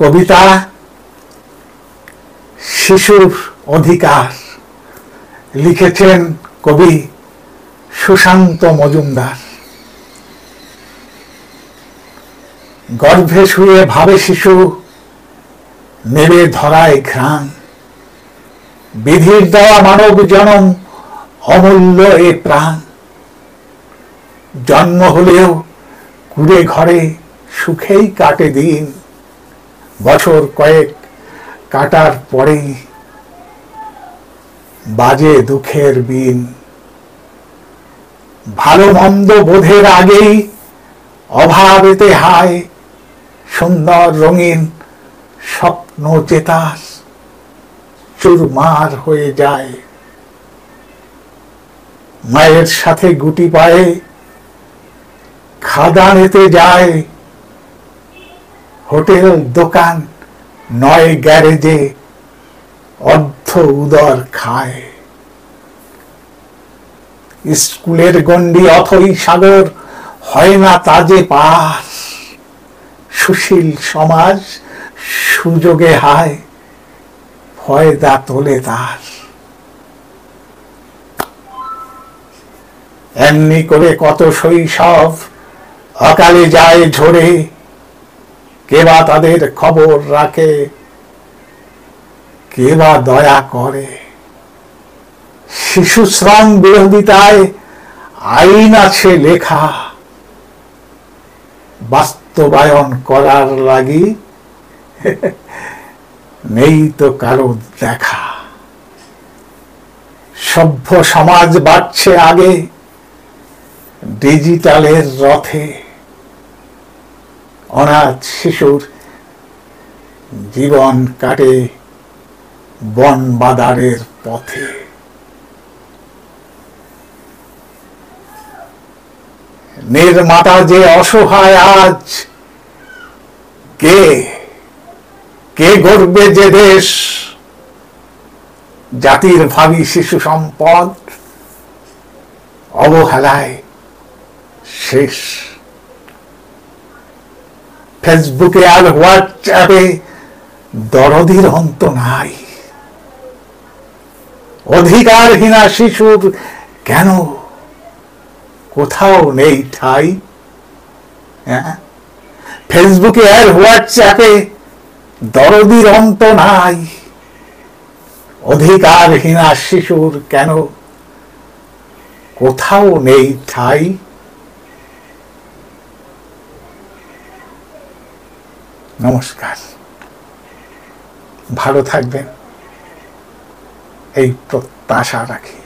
কবিতা শিশুর অধিকার লিখেছেন কবি সুশান্ত মজুমদার। গর্ভে শুয়ে ভাবে শিশু, নেড়ে ধরায় ঘ্রাণ, বিধির দেওয়া মানব জনম, অমূল্য এ প্রাণ। জন্ম হলেও কুড়ে ঘরে সুখেই কাটে দিন, বছর কয়েক কাটার পরেই বাজে দুঃখের বিন। ভালো মন্দ বোধের আগেই অভাবেতে হায়, সুন্দর রঙিন স্বপ্ন চেতার চুরমার হয়ে যায়। মায়ের সাথে গুটি পায়ে খাদানেতে যায়, হোটেল দোকান নয় গ্যারেজে অর্ধ উদর খায়। স্কুলের গণ্ডি অথই সাগর হয় না তাজে পার, সুশীল সমাজ সুযোগে হায় ফয়দা তোলে তার। এমনি করে কত শৈশব অকালে যায় ঝরে, কে বা তাদের খবর রাখে, কে বা দয়া করে। শিশু শ্রম বিরোধিতায় আইন আছে লেখা, বাস্তবায়ন করার লাগি নেই তো কারো দেখা। সভ্য সমাজ বাড়ছে আগে ডিজিটালের রথে, অনাথ শিশুর জীবন কাটে বন বাদারের পথে। নির্মাতা যে অসহায় আজ, কে কে গড়বে যে দেশ, জাতির ভাবি শিশু সম্পদ অবহেলায় শেষ। ফেসবুকে আর হোয়াটসঅ্যাপে দরদির অন্ত নাই, অধিকারহীনা শিশুর কেন কোথাও নেই ঠাই। ফেসবুকে আর হোয়াটসঅ্যাপে দরদির অন্ত নাই, অধিকারহীনা শিশুর কেন কোথাও নেই ঠাই। নমস্কার, ভালো থাকবেন এই প্রত্যাশা রাখি।